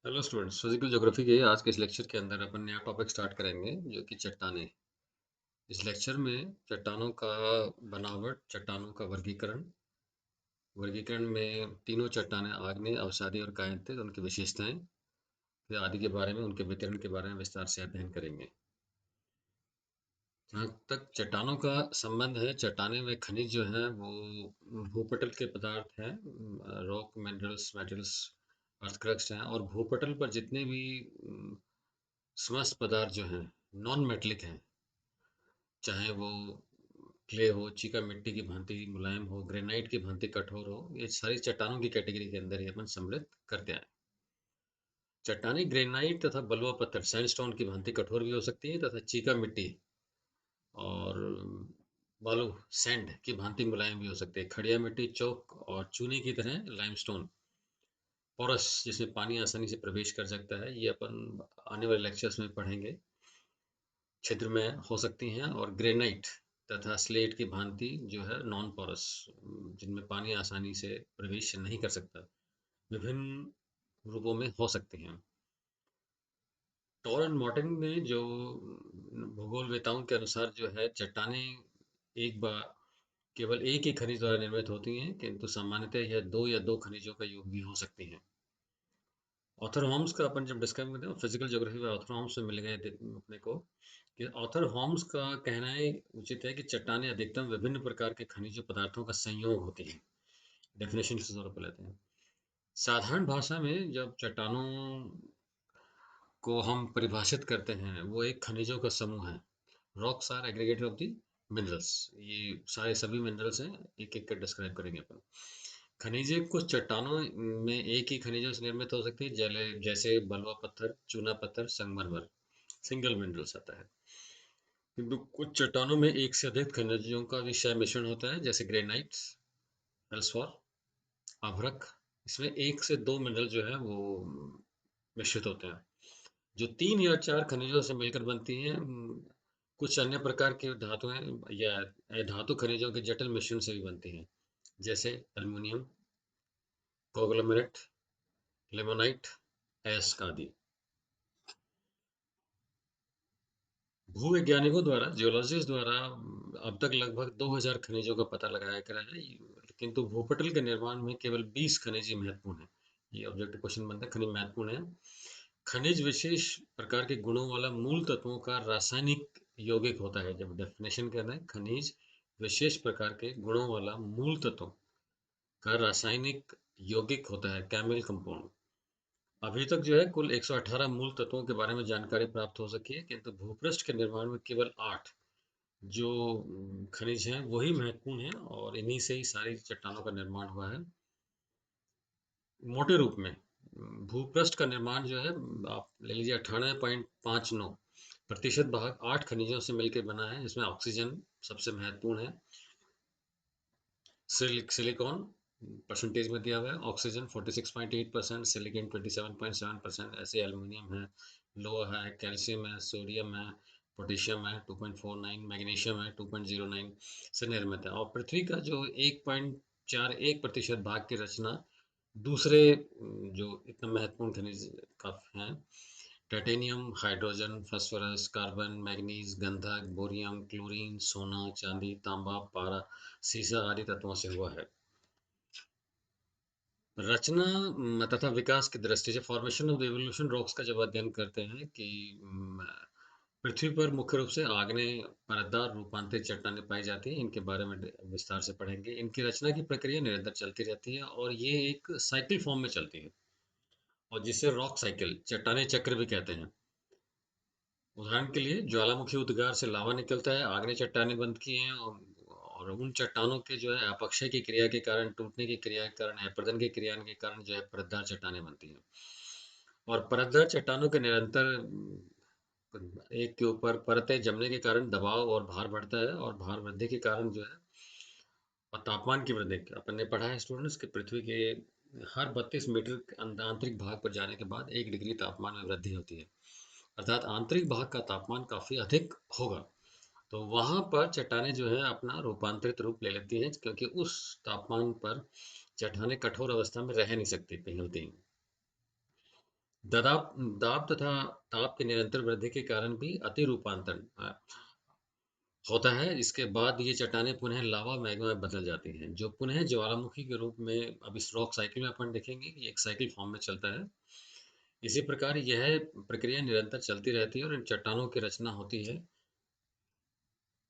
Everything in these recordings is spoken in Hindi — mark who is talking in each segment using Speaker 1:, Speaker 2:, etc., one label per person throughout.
Speaker 1: हेलो स्टूडेंट्स, फिजिकल ज्योग्राफी के आज के इस लेक्चर के अंदर अपन नया टॉपिक स्टार्ट करेंगे जो कि चट्टानें। इस लेक्चर में चट्टानों का बनावट, चट्टानों का वर्गीकरण वर्गीकरण में तीनों चट्टानें आग्नेय, अवसादी और कायांतित, उनकी विशेषताएं फिर आदि के बारे में, उनके वितरण के बारे में विस्तार से अध्ययन करेंगे। जहाँ तक चट्टानों का संबंध है, चट्टानें व खनिज जो हैं वो भूपटल के पदार्थ हैं। Rock, minerals, metals, earth crust हैं। और भूपटल पर जितने भी समस्त पदार्थ जो हैं नॉन मेटलिक हैं, चाहे वो क्ले हो, चीका मिट्टी की भांति मुलायम हो, ग्रेनाइट की भांति कठोर हो, ये सारी चट्टानों की कैटेगरी के अंदर ही अपन सम्मिलित करते हैं। चट्टानी ग्रेनाइट तथा बलुआ पत्थर सैंडस्टोन की भांति कठोर भी हो सकती है तथा चीका मिट्टी और बालू सैंड की भांति मुलायम भी हो सकती है। खड़िया मिट्टी, चौक और चूने की तरह लाइमस्टोन पोरस, जिसमें पानी आसानी से प्रवेश कर सकता है, ये अपन आने वाले लेक्चर्स में पढ़ेंगे, छिद्र में हो सकती हैं। और ग्रेनाइट तथा स्लेट की भांति जो है नॉन पोरस, जिनमें पानी आसानी से प्रवेश नहीं कर सकता, विभिन्न रूपों में हो सकती हैं। टॉर एंड मॉर्टन में जो भूगोलवेताओं के अनुसार जो है चट्टानें एक बार केवल एक ही खनिज द्वारा निर्मित होती हैं, किंतु सामान्यतः यह दो या दो खनिजों का योग भी हो सकती हैं। ऑथर होम्स का अपन जब डिस्कस करते हैं फिजिकल ज्योग्राफी में, ऑथर होम्स से मिल गए अपने को कि ऑथर होम्स का कहना है उचित है कि चट्टानें अधिकतम विभिन्न प्रकार के खनिज पदार्थों का संयोग होती हैं। डेफिनेशन के तौर पर लेते हैं। साधारण भाषा में जब चट्टानों को हम परिभाषित करते हैं, वो एक खनिजों का समूह है। Rocks are aggregate of the minerals. ये सारे सभी मिनरल्स हैं, एक एक कर डिस्क्राइब करेंगे अपन। खनिजें कुछ चट्टानों में एक ही खनिजों से निर्मित हो सकती है, जैसे बलुआ पत्थर, चूना पत्थर, संगमरमर, सिंगल मिनरल्स आता है। किंतु कुछ चट्टानों में एक से अधिक खनिजों का विषय मिश्रण होता है, जैसे ग्रेनाइट, फेल्सपार, अभ्रक। इसमें एक से दो मिनरल जो है वो मिश्रित होते हैं, जो तीन या चार खनिजों से मिलकर बनती हैं। कुछ अन्य प्रकार की धातुएं या धातु खनिजों के जटिल मिश्रण से भी बनती हैं, जैसे एल्युमिनियम, कोग्लोमेरेट, लिमोनाइट, एस्क आदि। भूवैज्ञानिकों द्वारा, जियोलॉजिस्ट द्वारा अब तक लगभग 2000 खनिजों का पता लगाया गया है, किंतु भूपटल के निर्माण में केवल 20 खनिज ही महत्वपूर्ण है। ये ऑब्जेक्टिव क्वेश्चन बनता है, खनिज महत्वपूर्ण है। खनिज विशेष प्रकार के गुणों वाला मूल तत्वों का रासायनिक यौगिक होता है। जब डेफिनेशन कहते हैं, खनिज विशेष प्रकार के गुणों वाला मूल तत्वों का रासायनिक यौगिक होता है, केमिकल कंपाउंड। अभी तक जो है कुल 118 मूल तत्वों के बारे में जानकारी प्राप्त हो सकी है, किंतु भूपृष्ठ के निर्माण में केवल 8 जो खनिज हैं वही महत्वपूर्ण हैं, और इन्हीं से ही सारी चट्टानों का निर्माण हुआ है। मोटे रूप में भूपृष्ठ का निर्माण जो है, आप ले लीजिए 98.59% भाग 8 खनिजों से मिलकर बना है, जिसमें ऑक्सीजन सबसे महत्वपूर्ण है। सिलिकॉन परसेंटेज में दिया हुआ है, ऑक्सीजन 46.8%, सिलिकॉन 27.7%, ऐसे एल्युमिनियम है, लोहा है, कैल्शियम है, सोडियम है, पोटेशियम है 2.49, मैग्नीशियम है 2.09 से निर्मित है। और पृथ्वी का जो 1.41% भाग की रचना दूसरे जो इतना महत्वपूर्ण खनिज का हैं, titanium, hydrogen, phosphorus, carbon, manganese, गंधक, बोरियम, क्लोरीन, सोना, चांदी, तांबा, पारा, सीसा आदि तत्वों से हुआ है। रचना तथा विकास की दृष्टि से formation of the evolution rocks का जब अध्ययन करते हैं कि पृथ्वी पर मुख्य रूप से आग्नेय परतदार रूपांतरित चट्टानें पाई जाती हैं, इनके बारे में विस्तार से पढ़ेंगे। इनकी रचना की प्रक्रिया निरंतर चलती रहती है और ये एक साइकिल फॉर्म में चलती है, और जिसे रॉक साइकिल, चट्टाने चक्र भी कहते हैं। उदाहरण के लिए ज्वालामुखी उद्गार से लावा निकलता है, आग्नेय चट्टानें बनती हैं, और उन चट्टानों के जो है अपक्षय की क्रिया के कारण, टूटने की क्रिया के कारण, अपरदन की क्रिया के कारण जो है परतदार चट्टानें बनती हैं। और परतदार चट्टानों के निरंतर एक के ऊपर परतें जमने के कारण दबाव और भार बढ़ता है, और भार वृद्धि के कारण जो है, और तापमान की वृद्धि, अपन ने पढ़ा है स्टूडेंट्स कि पृथ्वी के हर 32 मीटर के आंतरिक भाग पर जाने के बाद 1 डिग्री तापमान में वृद्धि होती है। अर्थात आंतरिक भाग का तापमान काफी अधिक होगा, तो वहां पर चट्टानें जो है अपना रूपांतरित रूप ले लेती हैं, क्योंकि उस तापमान पर चट्टानें कठोर अवस्था में रह नहीं सकती, पिघलती हैं। ददाब दाब तथा ताप की निरंतर वृद्धि के कारण भी अति रूपांतरण होता है। इसके बाद ये चट्टानें पुनः लावा मैग्मा में बदल जाती हैं, जो पुनः ज्वालामुखी के रूप में अब इस रॉक साइकिल में अपन देखेंगे कि एक साइकिल फॉर्म में चलता है। इसी प्रकार यह प्रक्रिया निरंतर चलती रहती है और इन चट्टानों की रचना होती है।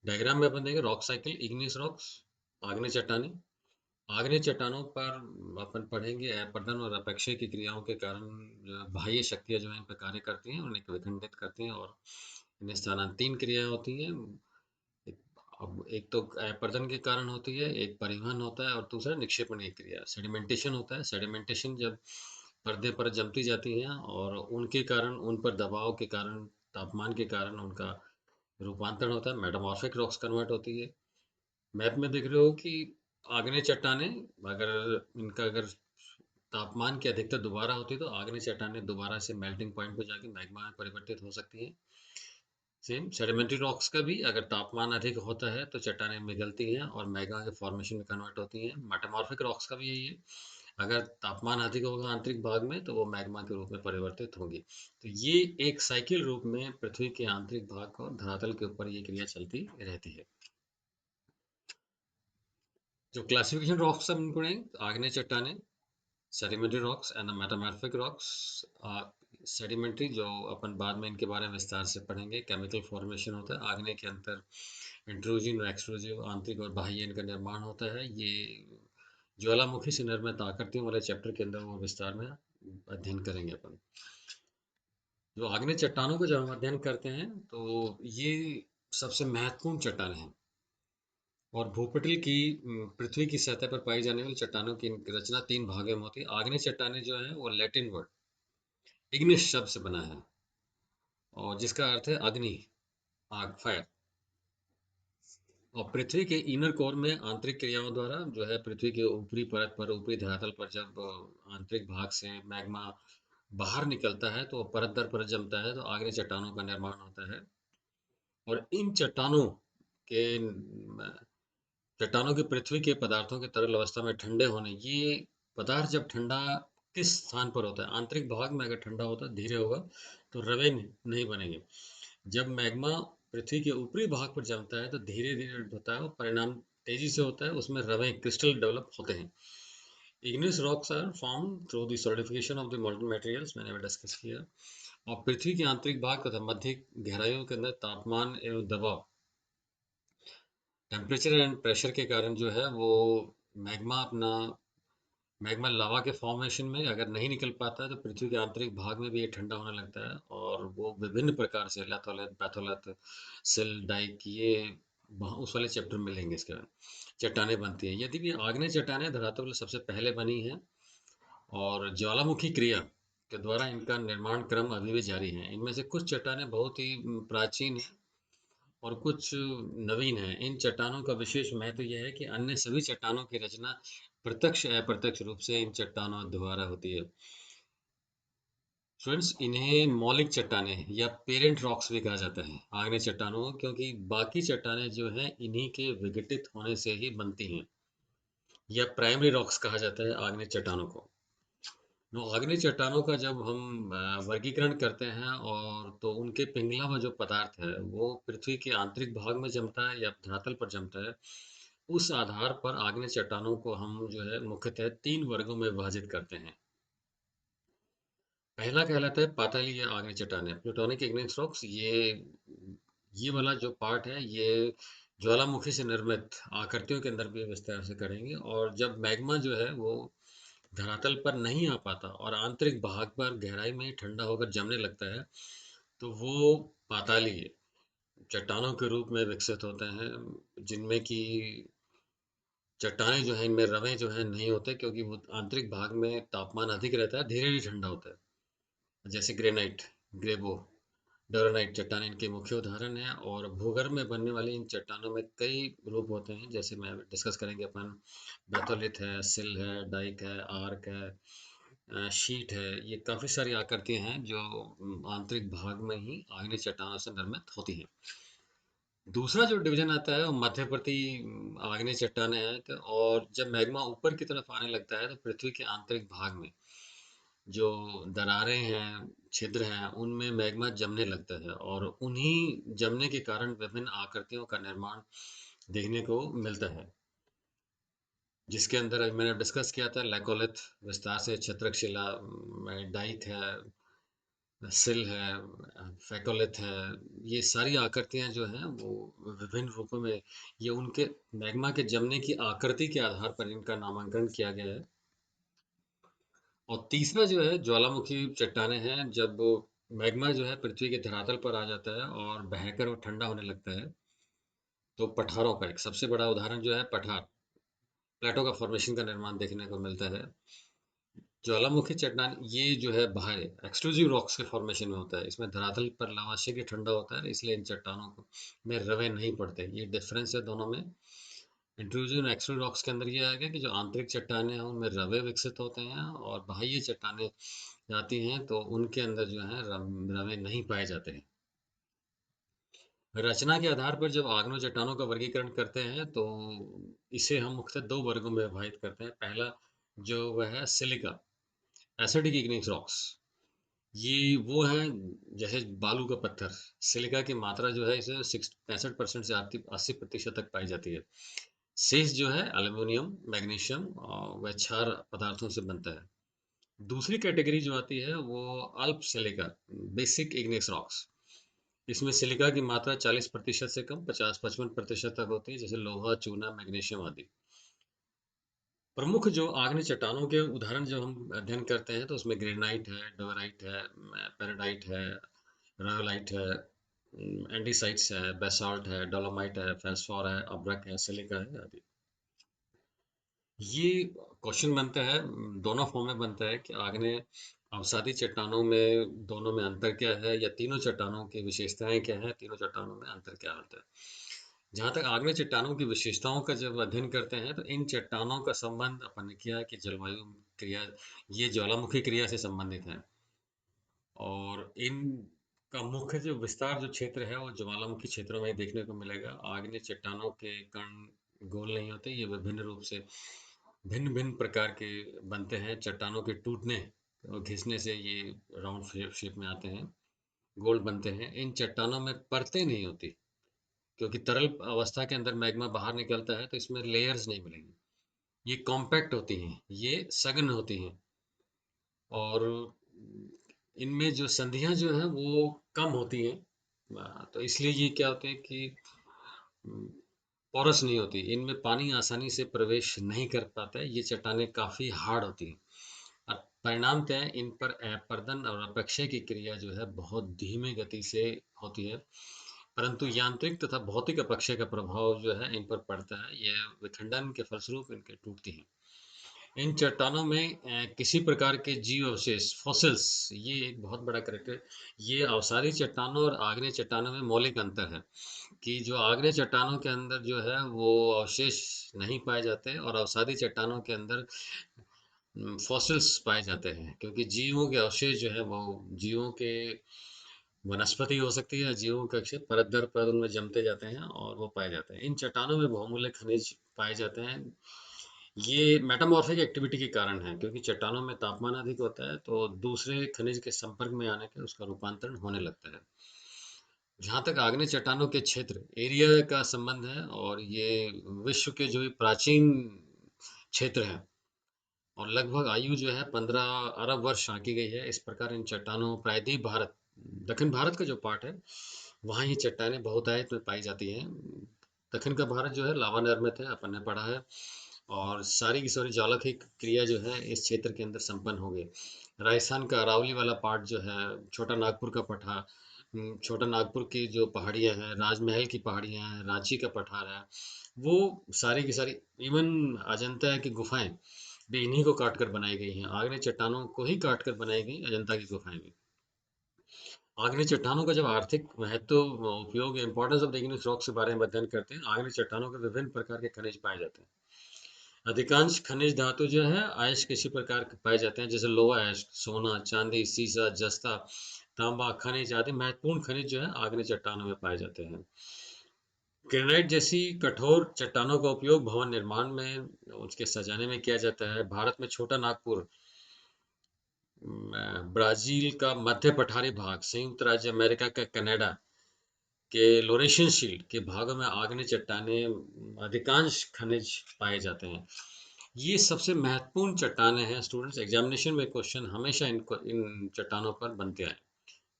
Speaker 1: डायग्राम में अपन देखेंगे रॉक साइकिल, इग्नियस रॉक्स, आग्नेय चट्टानें। आग्नेय चट्टानों पर अपन पढ़ेंगे अपरदन और अपक्षय की क्रियाओं के कारण जो बाह्य शक्तियां जो है इन पर कार्य करती हैं और इन्हें विखंडित करती हैं और इन्हें स्थानांतरण तीन क्रियाएं होती हैं। एक, अब एक तो अपरदन के कारण होती है, एक परिवहन होता है और दूसरा निक्षेपण की क्रिया सेडिमेंटेशन होता है। सेडिमेंटेशन जब पर्दे पर जमती जाती हैं और उनके कारण उन पर दबाव के कारण तापमान के कारण उनका रूपांतरण होता है, मेटामॉर्फिक रॉक्स कन्वर्ट होती है। मैप में देख रहे हो कि आग्नेय चट्टानें अगर इनका अगर तापमान की अधिकता दोबारा होती है तो आग्नेय चट्टानें दोबारा से मेल्टिंग पॉइंट पर जाके मैग्मा में परिवर्तित हो सकती हैं। सेम सेडिमेंट्री रॉक्स का भी अगर तापमान अधिक होता है तो चट्टानें पिघलती हैं और मैग्मा के फॉर्मेशन में कन्वर्ट होती हैं। मेटामॉर्फिक रॉक्स का भी यही है, अगर तापमान अधिक होगा आंतरिक भाग में तो वो मैग्मा के रूप में परिवर्तित होंगी। तो ये एक साइकिल रूप में पृथ्वी के आंतरिक भाग और धरातल के ऊपर ये क्रिया चलती रहती है। जो क्लासिफिकेशन रॉक्स हम पढ़ेंगे, आग्नेय चट्टानें, sedimentary rocks and the metamorphic rocks. Sedimentary जो अपन बाद में इनके बारे में विस्तार से पढ़ेंगे, केमिकल फॉर्मेशन होता है आग्नेय के अंतर, इंट्रूजन और एक्सट्रूजिव, आंतरिक और बाह्य इनका निर्माण होता है। ये ज्वालामुखी से निर्मित आकृतियों वाले चैप्टर के अंदर वो विस्तार में अध्ययन करेंगे अपन। जो आग्नेय चट्टानों को जब हम अध्ययन करते हैं तो ये सबसे महत्वपूर्ण चट्टान है और भूपटल की पृथ्वी की सतह पर पाई जाने वाली चट्टानों की रचना तीन भागों में होती है। आग्नेय चट्टानें जो है वो लैटिन वर्ड इग्निस शब्द से बना है और जिसका अर्थ है अग्नि, आग, फायर। और पृथ्वी के इनर कोर में आंतरिक क्रियाओं द्वारा जो है पृथ्वी के ऊपरी परत पर, ऊपरी धरातल पर जब आंतरिक भाग से मैग्मा बाहर निकलता है तो परत दर परत जमता है तो आग्नेय चट्टानों का निर्माण होता है। और इन चट्टानों के पृथ्वी के पदार्थों के तरल अवस्था में ठंडे होने, ये पदार्थ जब ठंडा किस स्थान पर होता है, आंतरिक भाग में अगर ठंडा होता है, धीरे होगा तो रवे नहीं बनेंगे। जब मैग्मा पृथ्वी के ऊपरी भाग पर जमता है तो धीरे धीरे होता है और परिणाम तेजी से होता है, उसमें रवे क्रिस्टल डेवलप होते हैं। Igneous rocks are form through the solidification of the modern materials, मैंने अभी डिस्कस किया। और पृथ्वी के आंतरिक भाग तथा मध्य गहराइयों के अंदर तापमान एवं दबाव, टेम्परेचर एंड प्रेशर के कारण जो है वो मैग्मा अपना मैग्मा लावा के फॉर्मेशन में अगर नहीं निकल पाता है तो पृथ्वी के आंतरिक भाग में भी ये ठंडा होने लगता है और वो विभिन्न प्रकार से लैथोलैथ, पैथोलैथ, सिल, डाइक, ये उस वाले चैप्टर में लेंगे। इसके बाद चट्टानें बनती हैं। यदि भी आग्नेय चट्टानें धरातल पर सबसे पहले बनी हैं और ज्वालामुखी क्रिया के द्वारा इनका निर्माण क्रम अभी भी जारी है। इनमें से कुछ चट्टानें बहुत ही प्राचीन हैं और कुछ नवीन हैं। इन चट्टानों का विशेष महत्व यह है कि अन्य सभी चट्टानों की रचना प्रत्यक्ष या अप्रत्यक्ष रूप से इन चट्टानों द्वारा होती है। फ्रेंड्स, इन्हें मौलिक चट्टानें या पेरेंट रॉक्स भी कहा जाता है आग्नेय चट्टानों को, क्योंकि बाकी चट्टानें जो हैं इन्हीं के विघटित होने से ही बनती हैं, या प्राइमरी रॉक्स कहा जाता है आग्नेय चट्टानों को। आग्नेय चट्टानों का जब हम वर्गीकरण करते हैं और तो उनके पिंगला में जो पदार्थ है वो पृथ्वी के आंतरिक भाग में जमता है या धरातल पर जमता है, उस आधार पर आग्नेय चट्टानों को हम जो है मुख्यतः तीन वर्गों में विभाजित करते हैं। पहला कहलाता है पातालीय आग्नेय चट्टानें, प्लूटोनिक इग्नियस रॉक्स। ये वाला जो पार्ट है ये ज्वालामुखी से निर्मित आकृतियों के अंदर भी विस्तार से करेंगे। और जब मैग्मा जो है वो धरातल पर नहीं आ पाता और आंतरिक भाग पर गहराई में ही ठंडा होकर जमने लगता है तो वो पातालीय चट्टानों के रूप में विकसित होते हैं, जिनमें कि चट्टानें जो हैं इनमें रवें जो हैं नहीं होते, क्योंकि वो आंतरिक भाग में तापमान अधिक रहता है, धीरे धीरे ठंडा होता है। जैसे ग्रेनाइट, ग्रेबो, डोलोराइट चट्टान इनके मुख्य उदाहरण हैं। और भूगर्भ में बनने वाली इन चट्टानों में कई रूप होते हैं, जैसे मैं डिस्कस करेंगे अपन। बेथोलिथ है, सिल है, डाइक है, आर्क है, शीट है। ये काफ़ी सारी आकृतियाँ हैं जो आंतरिक भाग में ही आग्नेय चट्टानों से निर्मित होती हैं। दूसरा जो डिवीजन आता है वो मध्यवर्ती आग्नेय चट्टानें हैं। और जब मैग्मा ऊपर की तरफ आने लगता है तो पृथ्वी के आंतरिक भाग में जो दरारें हैं, छिद्र हैं, उनमें मैग्मा जमने लगता है और उन्हीं जमने के कारण विभिन्न आकृतियों का निर्माण देखने को मिलता है। जिसके अंदर अभी मैंने डिस्कस किया था लैकोलिथ, विस्तार से क्षत्रक शिला, डाइक है, सिल है, फेकोलिथ है, ये सारी आकृतियां जो हैं वो विभिन्न रूपों में, ये उनके मैग्मा के जमने की आकृति के आधार पर इनका नामांकन किया गया है। और तीसरा जो है ज्वालामुखी चट्टानें हैं, जब मैग्मा जो है पृथ्वी के धरातल पर आ जाता है और बहकर वो ठंडा होने लगता है, तो पठारों का एक सबसे बड़ा उदाहरण जो है पठार, प्लेटो का फॉर्मेशन का निर्माण देखने को मिलता है। ज्वालामुखी चट्टान ये जो है बाहर एक्सक्लूसिव रॉक्स के फॉर्मेशन में होता है, इसमें धरातल पर लावा शीघ्र ठंडा होता है, इसलिए इन चट्टानों को में रवे नहीं पड़ते। ये डिफरेंस है दोनों में। इंट्रूसिव और एक्सक्लूसिव रॉक्स के अंदर ये आ गया कि जो आंतरिक चट्टानें हैं उनमें रवे विकसित होते हैं और बाह्य चट्टानें जाती हैं तो उनके अंदर जो है रवे नहीं पाए जाते हैं। रचना के आधार पर जब आग्नेय चट्टानों का वर्गीकरण करते हैं तो इसे हम मुख्यतः दो वर्गों में विभाजित करते हैं। पहला जो वह है सिलिका, एसिडिक इग्नियस रॉक्स। ये वो हैं जैसे बालू का पत्थर। सिलिका की मात्रा जो है इसे 65% से 80% तक पाई जाती है। शेष जो है एल्यूमिनियम, मैग्नीशियम व क्षार पदार्थों से बनता है। दूसरी कैटेगरी जो आती है वो अल्प सिलिका, बेसिक इग्नियस रॉक्स। इसमें सिलिका की मात्रा 40% से कम 50-55% तक होती है, जैसे लोहा, चूना, मैग्नीशियम आदि। प्रमुख जो आग्नेय चट्टानों के उदाहरण जो हम अध्ययन करते हैं तो उसमें ग्रेनाइट है, डोवराइट है, पेरिडाइट है, रायोलाइट है, एंडीसाइट्स है, बेसाल्ट है, डोलोमाइट है, फेल्सफोर है, अब्रक है, सिलिका है आदि। ये क्वेश्चन बनता है, दोनों फॉर्म में बनता है कि आग्नेय अवसादी चट्टानों में दोनों में अंतर क्या है, या तीनों चट्टानों की विशेषताएं क्या है, तीनों चट्टानों में अंतर क्या होता है। जहाँ तक आग्नेय चट्टानों की विशेषताओं का जब अध्ययन करते हैं तो इन चट्टानों का संबंध अपन ने किया कि जलवायु क्रिया, ये ज्वालामुखी क्रिया से संबंधित है। और इन का मुख्य जो विस्तार जो क्षेत्र है वो ज्वालामुखी क्षेत्रों में देखने को मिलेगा। आग्नेय चट्टानों के कण गोल नहीं होते, ये विभिन्न रूप से भिन्न भिन्न प्रकार के बनते हैं। चट्टानों के टूटने और घिसने से ये राउंड शेप में आते हैं, गोल बनते हैं। इन चट्टानों में परतें नहीं होती, क्योंकि तरल अवस्था के अंदर मैग्मा बाहर निकलता है तो इसमें लेयर्स नहीं मिलेंगी। ये कॉम्पैक्ट होती हैं, ये सघन होती हैं और इनमें जो संधियाँ जो हैं वो कम होती हैं। तो इसलिए ये क्या होते हैं कि पोरस नहीं होती, इनमें पानी आसानी से प्रवेश नहीं कर पाता है। ये चट्टानें काफ़ी हार्ड होती हैं और परिणामतः इन पर अपरदन और अपक्षय की क्रिया जो है बहुत धीमी गति से होती है, परंतु यांत्रिक तथा भौतिक अपक्षय का प्रभाव जो है इन पर पड़ता है। यह विखंडन के फलस्वरूप इनके टूटती हैं। इन चट्टानों में किसी प्रकार के जीव अवशेष, फॉसिल्स, ये एक बहुत बड़ा करेक्टर। ये अवसादी चट्टानों और आग्नेय चट्टानों में मौलिक अंतर है कि जो आग्नेय चट्टानों के अंदर जो है वो अवशेष नहीं पाए जाते और अवसादी चट्टानों के अंदर फॉसिल्स पाए जाते हैं, क्योंकि जीवों के अवशेष जो है वो जीवों के वनस्पति हो सकती है, जीवों के अवशेष परत दर परत उनमें जमते जाते हैं और वो पाए जाते हैं। इन चट्टानों में बहुमूल्य खनिज पाए जाते हैं। ये मेटामॉर्फिक एक्टिविटी के कारण है, क्योंकि चट्टानों में तापमान अधिक होता है तो दूसरे खनिज के संपर्क में आने के उसका रूपांतरण होने लगता है। जहाँ तक आग्नेय चट्टानों के क्षेत्र एरिया का संबंध है, और ये विश्व के जो प्राचीन क्षेत्र हैं और लगभग आयु जो है 15 अरब वर्ष आंकी गई है। इस प्रकार इन चट्टानों प्रायद्वीप भारत, दक्षिण भारत का जो पार्ट है, वहाँ ये चट्टानें बहुतायत में पाई जाती हैं। दक्षिण का भारत जो है लावा निर्मित है, अपन ने पढ़ा है, और सारी की सारी ज्वालामुखी क्रिया जो है इस क्षेत्र के अंदर संपन्न हो गई। राजस्थान का अरावली वाला पार्ट जो है, छोटा नागपुर का पठार, छोटा नागपुर की जो पहाड़ियाँ हैं, राजमहल की पहाड़ियाँ हैं, रांची का पठार है, वो सारी की सारी, इवन अजंता की गुफाएं भी इन्हीं को काट कर बनाई गई हैं। आग्नेय चट्टानों को ही काट कर बनाई गई अजंता की गुफाएं भी। आग्नेय चट्टानों का जब आर्थिक महत्व, उपयोग, importance of the igneous rocks के बारे में अध्ययन करते हैं, आग्नेय चट्टानों के विभिन्न प्रकार के खनिज पाए जाते हैं। अधिकांश खनिज धातु जो है अयस्क किसी प्रकार के पाए जाते हैं, जैसे लोहा अयस्क, सोना, चांदी, सीसा, जस्ता, तांबा खनिज आदि महत्वपूर्ण खनिज जो है आग्नेय चट्टानों में पाए जाते हैं। ग्रेनाइट जैसी कठोर चट्टानों का उपयोग भवन निर्माण में, उसके सजाने में किया जाता है। भारत में छोटा नागपुर ब्राज़ील का मध्य पठारी भाग, संयुक्त राज्य अमेरिका का कनाडा के लोरेशियन शील्ड के भागों में आग्नेय चट्टानें अधिकांश खनिज पाए जाते हैं। ये सबसे महत्वपूर्ण चट्टानें हैं स्टूडेंट्स, एग्जामिनेशन में क्वेश्चन हमेशा इन चट्टानों पर बनते आए।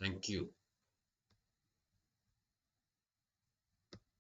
Speaker 1: Thank you.